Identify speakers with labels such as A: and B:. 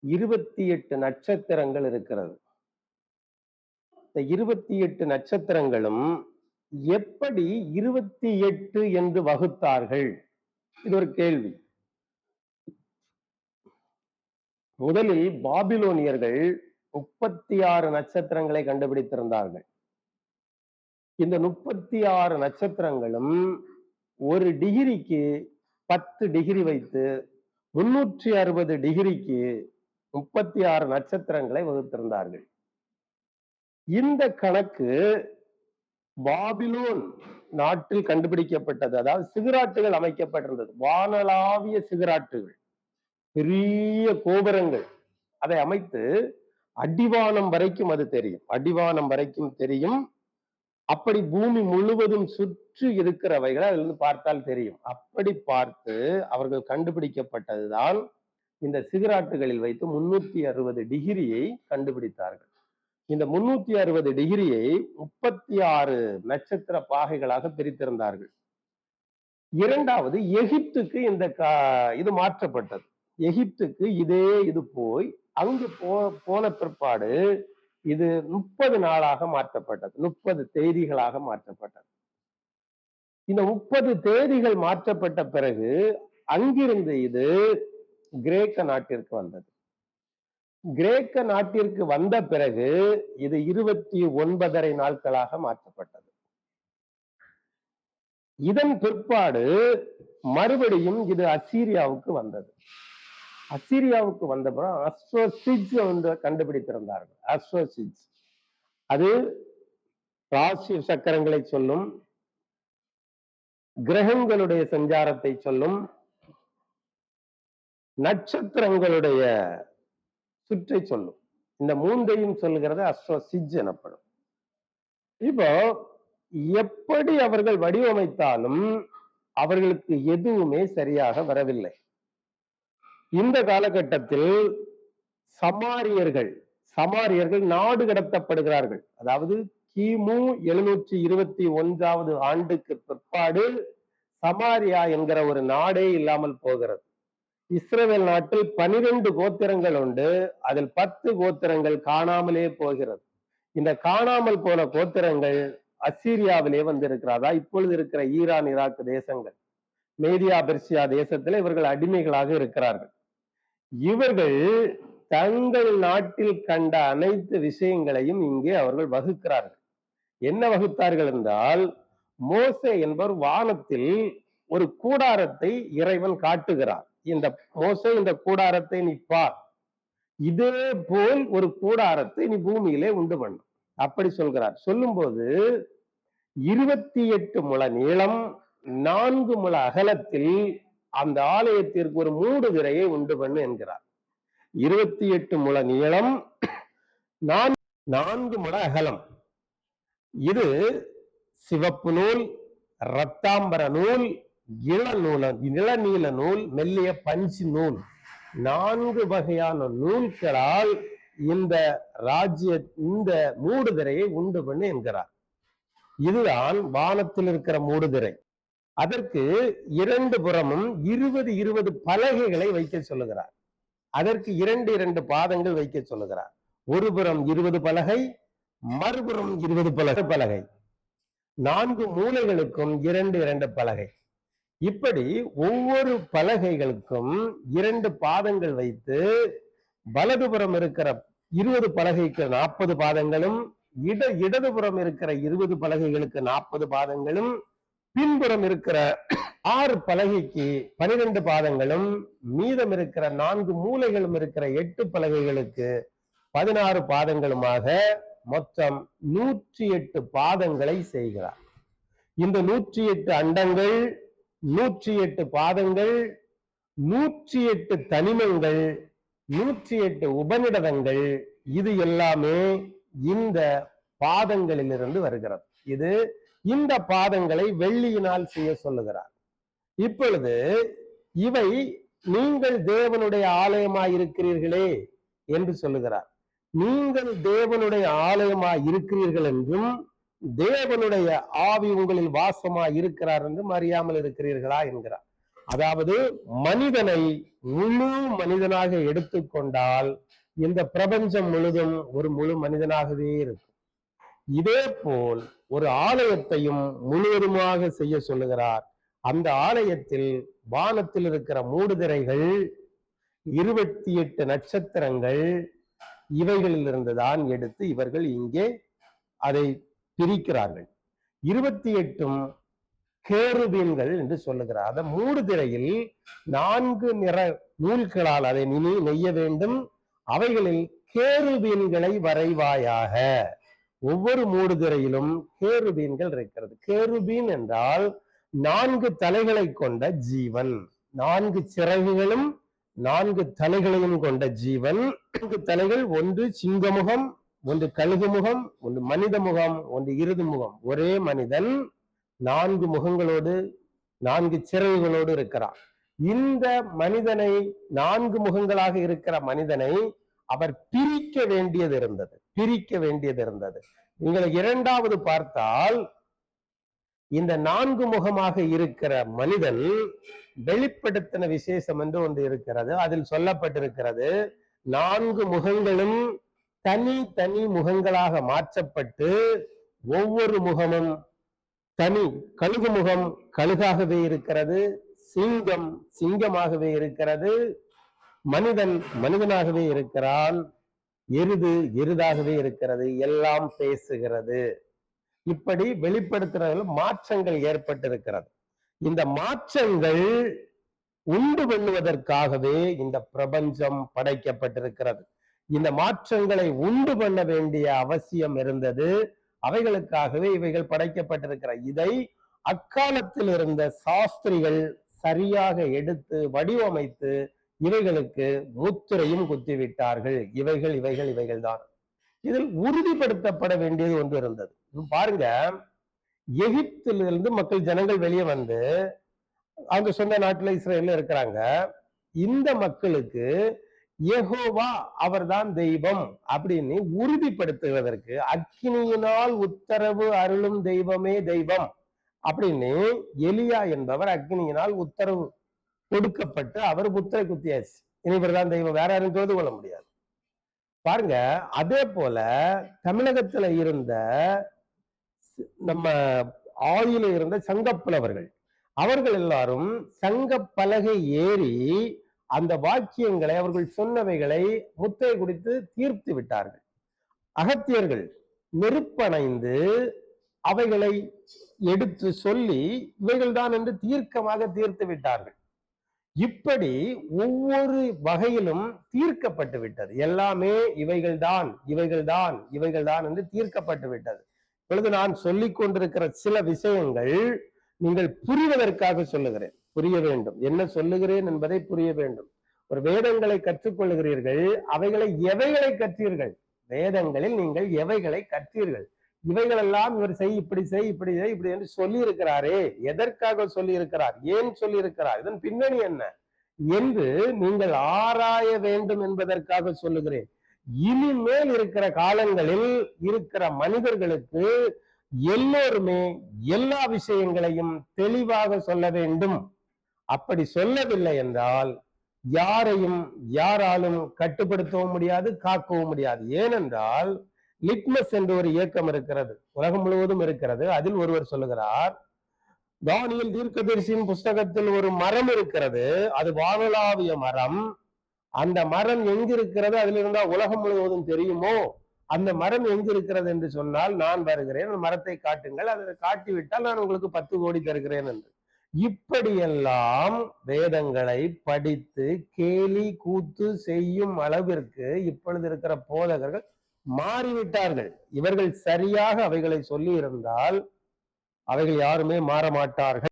A: 28 நட்சத்திரங்கள் இருக்கிறது. இந்த 28 நட்சத்திரங்களும் எப்படி 28 என்று வகுத்தார்கள்? இது ஒரு கேள்வி. முதலில் பாபிலோனியர்கள் 36 நட்சத்திரங்களை கண்டுபிடித்திருந்தார்கள். இந்த 36 நட்சத்திரங்களும் ஒரு டிகிரிக்கு 10 டிகிரி வைத்து 360 டிகிரிக்கு 36 நட்சத்திரங்களை வகுத்திருந்தார்கள். இந்த கணக்கு பாபிலோன் நாட்டில் கண்டுபிடிக்கப்பட்டது. அதாவது சிகராட்டுகள் அமைக்கப்பட்டிருந்தது. வானளாவிய சிகராட்டுகள், பெரிய கோபுரங்கள், அதை அமைத்து அடிவானம் வரைக்கும் அது தெரியும். அடிவானம் வரைக்கும் தெரியும். அப்படி பூமி முழுவதும் சுற்றி இருக்கிறவைகளை அதிலிருந்து பார்த்தால் தெரியும். அப்படி பார்த்து அவர்கள் கண்டுபிடிக்கப்பட்டதுதான் இந்த சிகராட்டுகளில் வைத்து 360 டிகிரியை கண்டுபிடித்தார்கள். இந்த 360 டிகிரியை 36 நட்சத்திர பாகைகளாக பிரித்திருந்தார்கள். இரண்டாவது, எகிப்துக்கு இது மாற்றப்பட்டது. எகிப்துக்கு இது போய் அங்கு போன பிற்பாடு இது 30 நாளாக மாற்றப்பட்டது. 30 தேதிகளாக மாற்றப்பட்டது. இந்த 30 தேதிகள் மாற்றப்பட்ட பிறகு அங்கிருந்து இது கிரேக்க நாட்டிற்கு வந்தது. கிரேக்க நாட்டிற்கு வந்த பிறகு இது 29 நாட்களாக மாற்றப்பட்டது. இதன் பிற்பாடு மறுபடியும் இது அசீரியாவுக்கு வந்தது. அசீரியாவுக்கு வந்த பிறகு அஸ்ட்ரோசிட்ஜ் ஒன்று கண்டுபிடித்திருந்தார்கள். அஸ்ட்ரோசிட்ஜ் அது ராசி சக்கரங்களை சொல்லும், கிரகங்களுடைய சஞ்சாரத்தை சொல்லும், நட்சத்திரங்களுடைய சுற்றை சொல்லும். இந்த மூன்றையும் சொல்லுகிறது அஸ்ட்ரோசிட்ஜ் எனப்படும். இப்போ எப்படி அவர்கள் வடிவமைத்தாலும் அவர்களுக்கு எதுவுமே சரியாக வரவில்லை. இந்த காலகட்டத்தில் சமாரியர்கள் நாடு கடத்தப்படுகிறார்கள். அதாவது கிமு 721 ஆண்டுக்கு பிற்பாடு சமாரியா என்கிற ஒரு நாடே இல்லாமல் போகிறது. இஸ்ரவேல் நாட்டில் 12 கோத்திரங்கள் உண்டு. அதில் 10 கோத்திரங்கள் காணாமலே போகிறது. இந்த காணாமல் போன கோத்திரங்கள் அசீரியாவிலே வந்திருக்கிறதா இப்பொழுது இருக்கிற ஈரான், ஈராக் தேசங்கள், மேதியா பெர்சியா தேசத்துல இவர்கள் அடிமைகளாக இருக்கிறார்கள். இவர்கள் தங்கள் நாட்டில் கண்ட அனைத்து விஷயங்களையும் இங்கே அவர்கள் வகுக்கிறார்கள். என்ன வகுத்தார்கள் என்றால், மோசே என்பவர் வானத்தில் ஒரு கூடாரத்தை இறைவன் காட்டுகிறார். இந்த மோசே, இந்த கூடாரத்தை நீ பார், இதே போல் ஒரு கூடாரத்தை நீ பூமியிலே உண்டு பண்ணும், அப்படி சொல்கிறார். சொல்லும் போது 28 முழ நீளம், 4 முழ அகலத்தில் அந்த ஆலயத்திற்கு ஒரு மூடுதிரையை உண்டு பண்ணு என்கிறார். 28 முழ நீளம், 4 முழ அகலம். இது சிவப்பு நூல், இரத்தாம்பர நூல், இளநீல நூல், மெல்லிய பஞ்சு நூல், 4 வகையான நூல்களால் இந்த மூடுதிரையை உண்டு பண்ணு என்கிறார். இதுதான் வானத்தில் இருக்கிற மூடுதிரை. அதற்கு 2 புறமும் 20 பலகைகளை வைக்க சொல்லுகிறார். அதற்கு 2 பாதங்கள் வைக்க சொல்லுகிறார். ஒரு புறம் 20 பலகை, மறுபுறம் 20 பலகை, 4 மூலைகளுக்கும் 2 பலகை. இப்படி ஒவ்வொரு பலகைகளுக்கும் 2 பாதங்கள் வைத்து வலதுபுறம் இருக்கிற 20 பலகைக்கு 40 பாதங்களும், இடதுபுறம் இருக்கிற 20 பலகைகளுக்கு 40 பாதங்களும், பின்புறம் இருக்கிற 6 பலகைக்கு 12 பாதங்களும், மீதம் இருக்கிற 4 மூலைகளும் இருக்கிற 8 பலகைகளுக்கு 16 பாதங்களுமாக மொத்தம் 108 பாதங்களை செய்கிறார். இந்த 108 அண்டங்கள், 108 பாதங்கள், 108 தனிமங்கள், 108 உபநிடதங்கள், இது எல்லாமே இந்த பாதங்களிலிருந்து வருகிறது. இது இந்த பாதங்களை வெள்ளியினால் செய்ய சொல்லுகிறார். இப்பொழுது இவை நீங்கள் தேவனுடைய ஆலயமாய் இருக்கிறீர்களே என்று சொல்லுகிறார். நீங்கள் தேவனுடைய ஆலயமாய் இருக்கிறீர்கள் என்றும் தேவனுடைய ஆவி உங்களில் வாசமாய் இருக்கிறார் என்றும் அறியாமல் இருக்கிறீர்களா என்கிறார். அதாவது மனிதனை முழு மனிதனாக எடுத்துக்கொண்டால் இந்த பிரபஞ்சம் முழுதும் ஒரு முழு மனிதனாகவே இருக்கும். இதே போல் ஒரு ஆலயத்தையும் முழுவதுமாக செய்ய சொல்லுகிறார். அந்த ஆலயத்தில் வானத்தில் இருக்கிற மூடுதிரைகள், 28 நட்சத்திரங்கள், இவைகளிலிருந்து தான் எடுத்து இவர்கள் இங்கே அதை பிரிக்கிறார்கள். 28 கேருபீன்கள் என்று சொல்லுகிறார். அந்த மூடுதிரையில் 4 நிற நூல்களால் அதை நெய்ய வேண்டும். அவைகளில் கேருபீன்களை வரைவாயாக. ஒவ்வொரு மூடுதிரையிலும் கேருபீன்கள் இருக்கிறது. கேருபீன் என்றால் 4 தலைகளை கொண்ட ஜீவன், 4 சிறகுகளும் 4 தலைகளையும் கொண்ட ஜீவன். 4 தலைகள், ஒன்று சிங்கமுகம், ஒன்று கழுகு முகம், ஒன்று மனித முகம், ஒன்று இருது முகம். ஒரே மனிதன் 4 முகங்களோடு 4 சிறகுகளோடு இருக்கிறார். இந்த மனிதனை, 4 முகங்களாக இருக்கிற மனிதனை அவர் பிரிக்க வேண்டியது இருந்தது. நீங்கள் இரண்டாவது பார்த்தால் இந்த 4 முகமாக இருக்கிற மனிதன் வெளிப்படுத்தின விசேஷம் என்று ஒன்று இருக்கிறது. அதில் சொல்லப்பட்டிருக்கிறது, 4 முகங்களும் தனி தனி முகங்களாக மாற்றப்பட்டு ஒவ்வொரு முகமும் தனி. கழுகு முகம் கழுகாகவே இருக்கிறது, சிங்கம் சிங்கமாகவே இருக்கிறது, மனிதன் மனிதனாகவே இருக்கிறான், எருது எருதாகவே இருக்கிறது, எல்லாம் பேசுகிறது. இப்படி வெளிப்படுத்துறதுல மாற்றங்கள் ஏற்பட்டிருக்கிறது. இந்த மாற்றங்கள் உண்டு பண்ணுவதற்காகவே இந்த பிரபஞ்சம் படைக்கப்பட்டிருக்கிறது. இந்த மாற்றங்களை உண்டு பண்ண வேண்டிய அவசியம் இருந்தது. அவைகளுக்காகவே இவைகள் படைக்கப்பட்டிருக்கிற. இதை அக்காலத்தில் இருந்த சாஸ்திரிகள் சரியாக எடுத்து வடிவமைத்து இவைகளுக்கு முத்திரையும் குத்திவிட்டார்கள். இவைகள் தான். இதில் உறுதிப்படுத்தப்பட வேண்டியது ஒன்று இருந்தது. பாருங்க, எகிப்திலிருந்து மக்கள் ஜனங்கள் வெளியே வந்து அவங்க சொந்த நாட்டுல இஸ்ரேல்ல இருக்கிறாங்க. இந்த மக்களுக்கு யெகோவா அவர்தான் தெய்வம் அப்படின்னு உறுதிப்படுத்துவதற்கு, அக்கினியினால் உத்தரவு அருளும் தெய்வமே தெய்வம் அப்படின்னு எலியா என்பவர் அக்கினியினால் உத்தரவு கொடுக்கப்பட்டு அவர் முத்திரை குத்தியாச்சு. இவர்தான் தெய்வம், வேற யாரும் தொழுது கொள்ள முடியாது. பாருங்க, அதே போல தமிழகத்துல இருந்த நம்ம ஆயில இருந்த சங்கப்புலவர்கள், அவர்கள் எல்லாரும் சங்க பலகை ஏறி அந்த வாக்கியங்களை, அவர்கள் சொன்னவைகளை முத்திரை குடித்து தீர்த்து விட்டார்கள். அகத்தியர்கள் நெருப்பணைந்து அவைகளை எடுத்து சொல்லி இவைகள் தான் என்று தீர்க்கமாக தீர்த்து விட்டார்கள். இப்படி ஒவ்வொரு வகையிலும் தீர்க்கப்பட்டு விட்டது. எல்லாமே இவைகள்தான் என்று தீர்க்கப்பட்டு விட்டது. இப்பொழுது நான் சொல்லிக் கொண்டிருக்கிற சில விஷயங்கள் நீங்கள் புரிவதற்காக சொல்லுகிறேன். புரிய வேண்டும், என்ன சொல்லுகிறேன் என்பதை புரிய வேண்டும். ஒரு வேதங்களை கற்றுக்கொள்கிறீர்கள், அவைகளை எவைகளை கற்றீர்கள்? வேதங்களில் நீங்கள் எவைகளை கற்றீர்கள்? இவைகளெல்லாம் இவர் இப்படி என்று சொல்லி இருக்கிறாரே, எதற்காக சொல்லி இருக்கிறார், ஏன் சொல்லி இருக்கிறார், இதன் பின்னணி என்ன என்று நீங்கள் ஆராய வேண்டும் என்பதற்காக சொல்லுகிறேன். இனிமேல் இருக்கிற காலங்களில் இருக்கிற மனிதர்களுக்கு எல்லோருமே எல்லா விஷயங்களையும் தெளிவாக சொல்ல வேண்டும். அப்படி சொல்லவில்லை என்றால் யாரையும் யாராலும் கட்டுப்படுத்தவும் முடியாது, காக்கவும் முடியாது. ஏனென்றால் லிட்மஸ் என்ற ஒரு இயக்கம் இருக்கிறது, உலகம் முழுவதும் இருக்கிறது. அதில் ஒருவர் சொல்லுகிறார், தானியேல் தீர்க்கதரிசியின் புஸ்தகத்தில் ஒரு மரம் இருக்கிறது, அது வானளாவிய மரம். அந்த மரம் எங்கிருக்கிறது, அதில் இருந்தா உலகம் முழுவதும் தெரியுமோ? அந்த மரம் எங்கிருக்கிறது என்று சொன்னால் நான் வருகிறேன், அந்த மரத்தை காட்டுங்கள், அதை காட்டிவிட்டால் நான் உங்களுக்கு 10 கோடி தருகிறேன் என்று. இப்படியெல்லாம் வேதங்களை படித்து கேலி கூத்து செய்யும் அளவிற்கு இப்பொழுது இருக்கிற போதகர்கள் மாறிவிட்டார்கள். இவர்கள் சரியாக அவைகளை சொல்லி இருந்தால் அவைகள் யாருமே மாற மாட்டார்கள்.